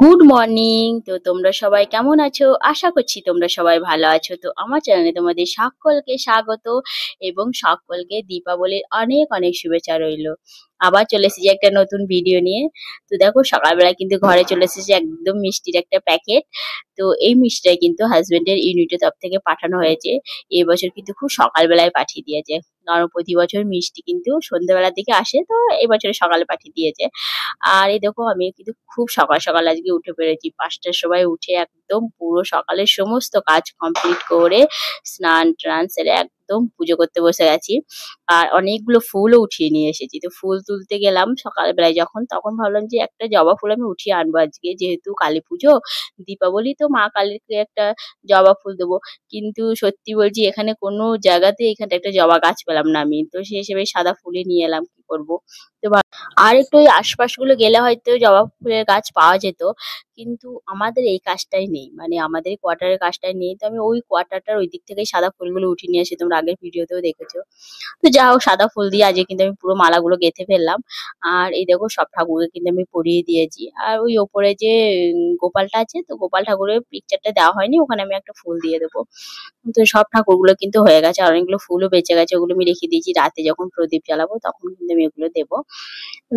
Good morning. তো তোমরা সবাই কেমন আছো? আশা করছি তোমরা সবাই ভালো আছো। তো আমার চ্যানেলে তোমাদের সকলকে স্বাগত এবং সকলকে দীপাবলির অনেক অনেক শুভেচ্ছা রইলো। আবার চলে এসেছি একটা নতুন ভিডিও নিয়ে। তো দেখো সকালবেলায় কিন্তু ঘরে চলে এসেছি একদম মিষ্টির একটা প্যাকেট। তো এই মিষ্টিটা কিন্তু হাজবেন্ডের ইউনিটের তরফ থেকে পাঠানো হয়েছে। এবছর কিন্তু খুব সকালবেলায় পাঠিয়ে দিয়েছে। কারণ প্রতি বছর মিষ্টি কিন্তু সন্ধ্যেবেলার দিকে আসে, তো এবছরে সকালে পাঠিয়ে দিয়েছে। আর এই দেখো আমি কিন্তু খুব সকাল সকাল আজকে উঠে পড়েছি। ৫টার সময় উঠে একদম পুরো সকালের সমস্ত কাজ কমপ্লিট করে স্নান টান সেরে একদম পুজো করতে বসে গেছি। আর অনেকগুলো ফুলও উঠিয়ে নিয়ে এসেছি। তো ফুল তুলতে গেলাম সকালবেলায় যখন, তখন ভাবলাম যে একটা জবা ফুল আমি উঠিয়ে আনবো আজকে, যেহেতু কালী পুজো, দীপাবলি, তো মা কালীকে একটা জবা ফুল দেবো। কিন্তু সত্যি বলছি এখানে কোনো জায়গাতে এখানে একটা জবা গাছ পেলাম না আমি। তো সেই হিসেবে সাদা ফুলই নিয়ে এলাম, কি করবো। তো আর একটু ওই আশপাশগুলো গেলে হয়তো জবা ফুলের গাছ পাওয়া যেত, কিন্তু আমাদের এই কাজটাই নেই, মানে আমাদের এই কোয়ার্টারের কাজটাই নেই। তো আমি ওই কোয়ার্টারটার ওই দিক থেকেই সাদা ফুলগুলো উঠিয়ে নিয়ে আসি, তোমরা আগের ভিডিওতেও দেখেছো। তো যা হোক, সাদা ফুল দিয়ে আজকে কিন্তু আমি পুরো মালাগুলো গেঁথে ফেললাম। আর এই দেখো সব ঠাকুরকে কিন্তু আমি পরিয়ে দিয়েছি। আর ওই ওপরে যে গোপালটা আছে, তো গোপাল ঠাকুরের পিকচারটা দেওয়া হয়নি, ওখানে আমি একটা ফুল দিয়ে দেবো। তো সব ঠাকুরগুলো কিন্তু হয়ে গেছে, আর অনেকগুলো ফুলও বেঁচে গেছে, ওগুলো আমি রেখে দিয়েছি। রাতে যখন প্রদীপ জ্বালাবো তখন কিন্তু আমি এগুলো দেবো।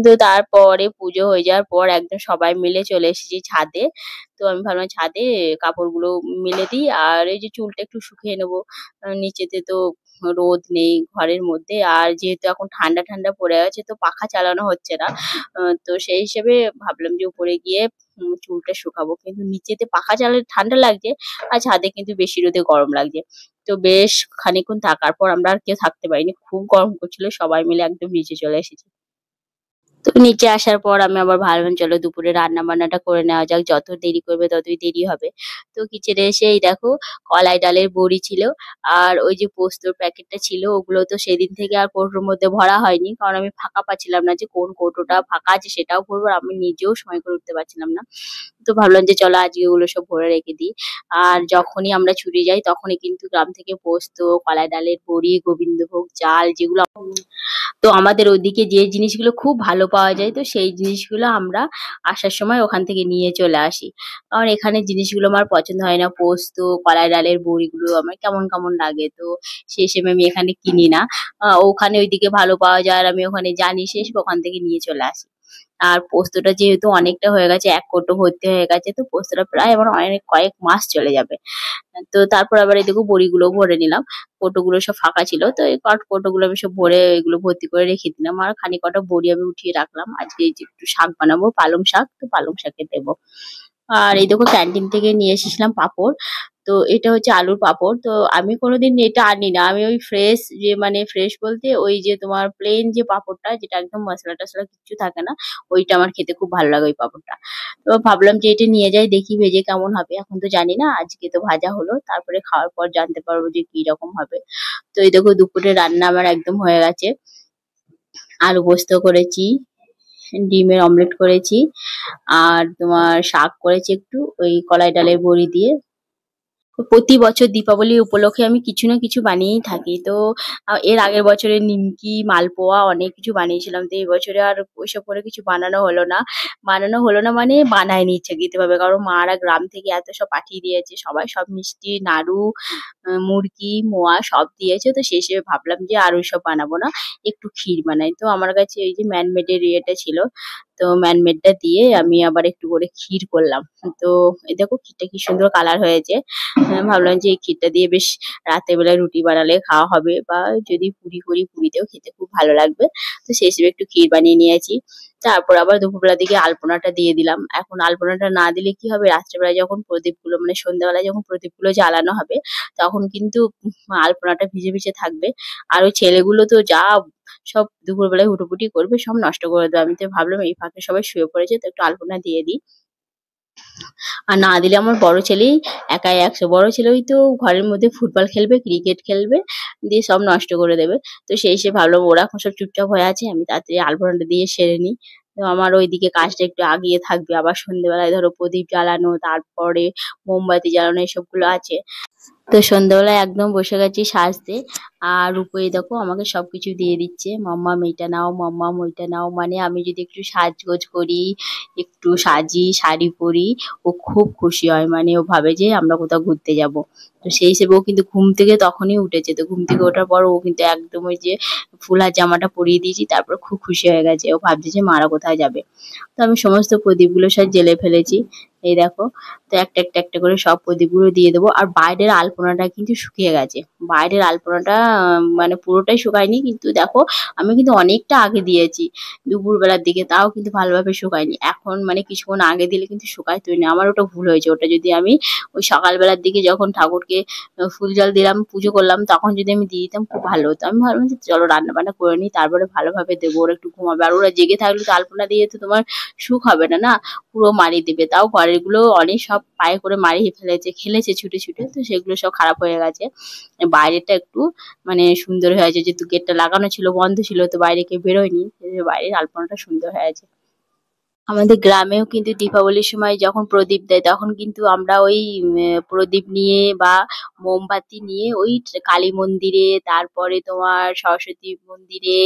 তো তারপরে পুজো হয়ে যাওয়ার পর একদম সবাই মিলে চলে এসেছি ছাদে। তো আমি ভাবলাম ছাদে কাপড়গুলো মেলে দিই, আর এই যে চুলটা একটু শুকিয়ে নেবো। নিচেতে তো রোদ নেই ঘরের মধ্যে, আর যেহেতু এখন ঠান্ডা ঠান্ডা পড়ে গেছে, তো পাখা চালানো হচ্ছে না। তো সেই হিসেবে ভাবলাম যে উপরে গিয়ে চুলটা শুকাবো, কিন্তু নিচেতে পাখা চালালে ঠান্ডা লাগছে, আর ছাদে কিন্তু বেশি রোদে গরম লাগছে। তো বেশ খানিকক্ষণ থাকার পর আমরা আর কেউ থাকতে পারিনি, খুব গরম করছিল, সবাই মিলে একদম নিচে চলে এসেছি। তো নিচে আসার পর আমি আবার ভাবলাম চলো দুপুরে রান্না বান্নাটা করে নেওয়া যাক, যত দেরি করবে ততই দেরি হবে। তো কিচেনে এসে এই দেখো কলাই ডালের বড়ি ছিল, আর ওই যে পোস্তর প্যাকেটটা ছিল, ওগুলো তো সেদিন থেকে আর কৌটোর মধ্যে ভরা হয়নি, কারণ আমি ফাঁকা পাচ্ছিলাম না যে কোন কৌটোটা ফাঁকা আছে সেটাও ভরবো, আর আমি নিজেও সময় করে উঠতে পারছিলাম না। তো ভাবলাম যে চলো আজকে ওগুলো সব ভরে রেখে দিই। আর যখনই আমরা ছুটে যাই তখনই কিন্তু গ্রাম থেকে পোস্ত, কলাই ডালের বড়ি, গোবিন্দভোগ চাল, যেগুলো তো আমাদের ওইদিকে যে জিনিসগুলো খুব ভালো পাওয়া যায়, তো সেই জিনিসগুলো আমরা আসার সময় ওখান থেকে নিয়ে চলে আসি। কারণ এখানে জিনিসগুলো আমার পছন্দ হয় না, পোস্ত, কলাই ডালের বড়িগুলো আমার কেমন কেমন লাগে। তো সেই হিসেবে আমি এখানে কিনি না। ওখানে ওইদিকে ভালো পাওয়া যায়, আর আমি ওখানে জানি, শেষ ওখান থেকে নিয়ে চলে আসি। আর পোস্তটা যেহেতু অনেকটা হয়ে গেছে, এক কৌটো ভর্তি হয়ে গেছে, তো পোস্তটা প্রায় আমার অনেক কয়েক মাস চলে যাবে। তো তারপর আবার এদিকে বড়িগুলো ভরে নিলাম। কৌটোগুলো সব ফাঁকা ছিল, তো এই কৌটোগুলো আমি সব ভরে এগুলো ভর্তি করে রেখে দিলাম। আর খানিকটা বড়ি আমি উঠিয়ে রাখলাম, আজকে এই যে একটু শাক বানাবো, পালং শাক, তো পালং শাকে দেবো। আর এই দেখো ক্যান্টিন থেকে নিয়ে এসেছিলাম পাঁপড়। তো এটা হচ্ছে আলুর পাঁপড়। তো আমি কোনোদিন এটা আনি না, আমি ওই ফ্রেশ যে, মানে ফ্রেশ বলতে ওই যে তোমার প্লেন যে পাঁপড়টা, যেটা একদম মশলা টশলা কিচ্ছু থাকে না, ওইটা আমার খেতে খুব ভালো লাগে ওই পাঁপড়টা। তো ভাবলাম যে এটা নিয়ে যাই, দেখি ভেজে কেমন হবে। এখন তো জানি না, আজকে তো ভাজা হলো, তারপরে খাওয়ার পর জানতে পারবো যে কি রকম হবে। তো এই দেখো দুপুরে রান্না আমার একদম হয়ে গেছে। আলু পোস্ত করেছি, ডিমের অমলেট করেছি, আর তোমার শাক করেছি একটু ওই কলাই ডালের বড়ি দিয়ে। প্রতি বছর দীপাবলি উপলক্ষে আমি কিছু না কিছু বানিয়েই থাকি। তো এর আগের বছরে নিমকি, মালপোয়া অনেক কিছু বানিয়েছিলাম। তো এই বছরে আর ওইসব করে কিছু বানানো হলো না। বানানো হলো না মানে বানায়নি ইচ্ছাকৃতভাবে, কারণ মারা গ্রাম থেকে এত সব পাঠিয়ে দিয়েছে, সবাই সব মিষ্টি, নাড়ু, মুড়কি, মোয়া সব দিয়েছে। তো সেই হিসেবে ভাবলাম যে আর ওইসব বানাবো না, একটু ক্ষীর বানাই। তো আমার কাছে এই যে ম্যানমেডের ইয়েটা ছিল, তো ম্যানমেডটা দিয়ে আমি আবার একটু করে ক্ষীর করলাম। তো এই দেখো ক্ষীরটা কি সুন্দর কালার হয়েছে। ভাবলাম যে এই ক্ষীরটা দিয়ে বেশ রাতের বেলায় রুটি বানালে খাওয়া হবে, বা যদি পুরি করি পুরিতেও খেতে খুব ভালো লাগবে। তো সেই হিসেবে একটু ক্ষীর বানিয়ে নিয়েছি। তারপর আবার দুপুরবেলার দিকে আলপনাটা দিয়ে দিলাম। এখন আলপনাটা না দিলে কি হবে, রাত্রেবেলায় যখন প্রদীপগুলো, মানে সন্ধ্যাবেলায় যখন প্রদীপগুলো জ্বালানো হবে, তখন কিন্তু আলপনাটা ভিজে ভিজে থাকবে। আর ওই ছেলেগুলো তো যা সব দুপুরবেলায় হুটোপুটি করবে, সব নষ্ট করে দেবে। আমি তো ভাবলাম এই ফাঁকে সবাই শুয়ে পড়েছে, তো একটু আলপনা দিয়ে দিই। আর না দিলে আমার বড় ছেলেই একাই ১০০, বড় ছেলেই তো ঘরের মধ্যে ফুটবল খেলবে, ক্রিকেট খেলবে, দিয়ে সব নষ্ট করে দেবে। তো সেই হিসেবে ভাবলাম ওরা এখন সব চুপচাপ হয়ে আছে, আমি তাড়াতাড়ি আলপনাটা দিয়ে সেরে নিই। তো আমার ওইদিকে কাজটা একটু আগিয়ে থাকবে। আবার সন্ধ্যেবেলায় ধরো প্রদীপ জ্বালানো, তারপরে মোমবাতি জ্বালানো, এসবগুলো আছে। তো সন্ধ্যাবেলায় একদম বসে গেছি সাজতে। আর রূপো এই দেখো আমাকে সবকিছু দিয়ে দিচ্ছে, মাম্মাম এইটা নাও, মাম্মাম ওইটা নাও। মানে আমি যদি একটু সাজগোজ করি, একটু সাজি, শাড়ি পরি, ও খুব খুশি হয়। মানে ও ভাবে যে আমরা কোথাও ঘুরতে যাব। তো সেই হিসেবে ও কিন্তু ঘুম থেকে তখনই উঠেছে। তো ঘুম থেকে ওঠার পর ও কিন্তু একদম ওই যে ফুল হাত জামাটা পরিয়ে দিয়েছি, তারপর খুব খুশি হয়ে গেছে। ও ভাবছে যে মারা কোথায় যাবে। তো আমি সমস্ত প্রদীপগুলো সব জ্বেলে ফেলেছি। এই দেখো, তো একটা একটা একটা করে সব প্রদীপগুলো দিয়ে দেবো। আর বাইরের আলপনাটা কিন্তু শুকিয়ে গেছে। বাইরের আলপনাটা মানে পুরোটাই শুকায়নি, কিন্তু দেখো আমি কিন্তু অনেকটা আগে দিয়েছি দুপুরবেলার দিকে, তাও কিন্তু ভালোভাবে শুকায়নি। এখন মানে কিছুক্ষণ আগে দিলে কিন্তু শুকায়তোই না। আমার ওটা ভুল হয়েছে। ওটা যদি আমি ওই সকালবেলার দিকে যখন ঠাকুরকে ফুল জল দিলাম, পুজো করলাম, তখন যদি আমি দিয়ে দিতাম খুব ভালো হতো। আমি ভাবলাম যে চলো রান্না বান্না করে নিই, তারপরে ভালোভাবে দেবো, ওরা একটু ঘুমাবে। আর ওরা জেগে থাকলে তো আলপনা দিয়ে তো তোমার সুখ হবে না, না? পুরো মারিয়ে দিবে। তাও ঘরের গুলো অনেক সব পায়ে করে মারিয়ে ফেলেছে, খেলেছে ছুটে ছুটে, তো সেগুলো সব খারাপ হয়ে গেছে। বাইরেটা একটু মানে সুন্দর হয়েছে, যেহেতু গেটটা লাগানো ছিল, বন্ধ ছিল, তো বাইরে কেউ বেরোয়নি, সেজন্য বাইরের আলপনাটা সুন্দর হয়েছে। আমাদের গ্রামেও কিন্তু দীপাবলির সময় যখন প্রদীপ দেয়, তখন কিন্তু আমরা ওই প্রদীপ নিয়ে বা মোমবাতি নিয়ে ওই কালী মন্দিরে, তারপরে তোমার সরস্বতী মন্দিরে,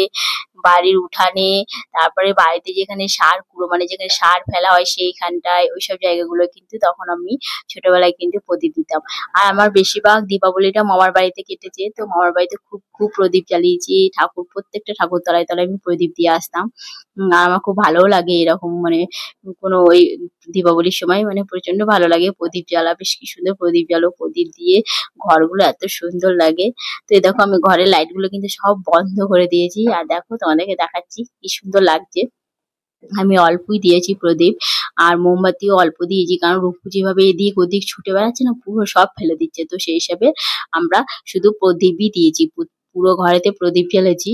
বাড়ির উঠানে, তারপরে বাড়িতে যেখানে সার কুড়ো মানে যেখানে সার ফেলা হয় সেইখানটায়, ওইসব জায়গাগুলো কিন্তু তখন আমি ছোটবেলায় কিন্তু প্রদীপ দিতাম। আর আমার বেশিরভাগ দীপাবলিটা মামার বাড়িতে কেটেছে। তো মামার বাড়িতে খুব খুব প্রদীপ জ্বালিয়েছি। ঠাকুর প্রত্যেকটা ঠাকুর তলায় তলায় আমি প্রদীপ দিয়ে আসতাম। আর আমার খুব ভালোও লাগে এরকম মানে কোনো ওই দীপাবলির সময় মানে প্রচন্ড ভালো লাগে প্রদীপ জ্বালা। বেশ কি সুন্দর প্রদীপ জ্বালো, প্রদীপ দিয়ে ঘরগুলো এত সুন্দর লাগে। তো এই দেখো আমি ঘরের লাইট গুলো কিন্তু সব বন্ধ করে দিয়েছি। আর দেখো তোমাদেরকে দেখাচ্ছি কি সুন্দর লাগছে। আমি অল্পই দিয়েছি প্রদীপ, আর মোমবাতিও অল্প দিয়েছি, কারণ রূপু যেভাবে এদিক ওদিক ছুটে বেড়াচ্ছে না, পুরো সব ফেলে দিচ্ছে। তো সেই হিসাবে আমরা শুধু প্রদীপই দিয়েছি। পুরো ঘরেতে প্রদীপ জ্বেলেছি।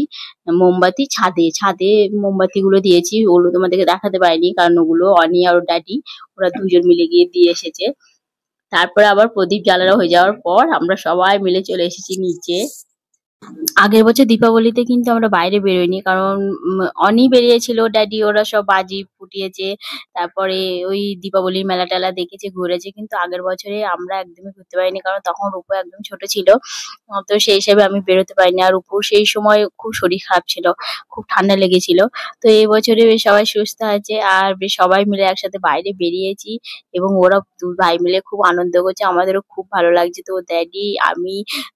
মোমবাতি ছাদে ছাদে মোমবাতি গুলো দিয়েছি। ওগুলো তোমাদেরকে দেখাতে পারিনি, কারণ ওগুলো অনি আর ওর ড্যাডি ওরা দুজন মিলে গিয়ে দিয়ে এসেছে। তারপরে আবার প্রদীপ জ্বালানো হয়ে যাওয়ার পর আমরা সবাই মিলে চলে এসেছি নিচে। আগের বছর দীপাবলিতে কিন্তু আমরা বাইরে বেরোইনি, কারণ অনি বেরিয়েছিল, ড্যাডি ওরা সব বাজি ফুটিয়েছে, তারপরে ওই দীপাবলির মেলা টেলা দেখেছে, ঘুরেছে। কিন্তু আগের বছরে আমরা একদমই ঘুরতে পারিনি, কারণ তখন রূপো একদম ছোট ছিল। তো সেই হিসেবে আমি বেরোতে পারিনি। আর রূপোর সেই সময় খুব শরীর খারাপ ছিল, খুব ঠান্ডা লেগেছিল। তো এই বছরে বেশ সবাই সুস্থ আছে, আর বেশ সবাই মিলে একসাথে বাইরে বেরিয়েছি, এবং ওরা দুই ভাই মিলে খুব আনন্দ করছে, আমাদেরও খুব ভালো লাগছে। তো ড্যাডি আমি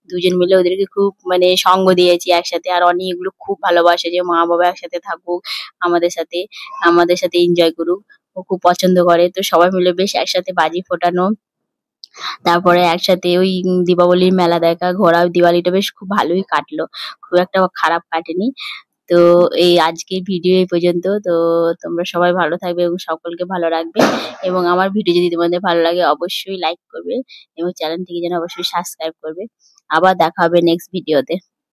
দুজন মিলে ওদেরকে খুব মানে সঙ্গ দিয়েছি একসাথে। আর অনি এগুলো খুব ভালোবাসে যে মা বাবা একসাথে থাকুক, আমাদের সাথে আমাদের সাথে এনজয় করুক, ও খুব পছন্দ করে। তো সবাই মিলে বেশ একসাথে বাজি ফোটানো, তারপরে একসাথে ওই দীপাবলির মেলা দেখা, ঘোরা, দিওয়ালিটা বেশ খুব ভালোই কাটলো, খুব একটা খারাপ কাটেনি। তো এই আজকের ভিডিও এই পর্যন্ত। তো তোমরা সবাই ভালো থাকবে এবং সকলকে ভালো রাখবে, এবং আমার ভিডিও যদি তোমাদের ভালো লাগে অবশ্যই লাইক করবে, এবং চ্যানেলটিকে যেন অবশ্যই সাবস্ক্রাইব করবে। আবার দেখা হবে নেক্সট ভিডিওতে।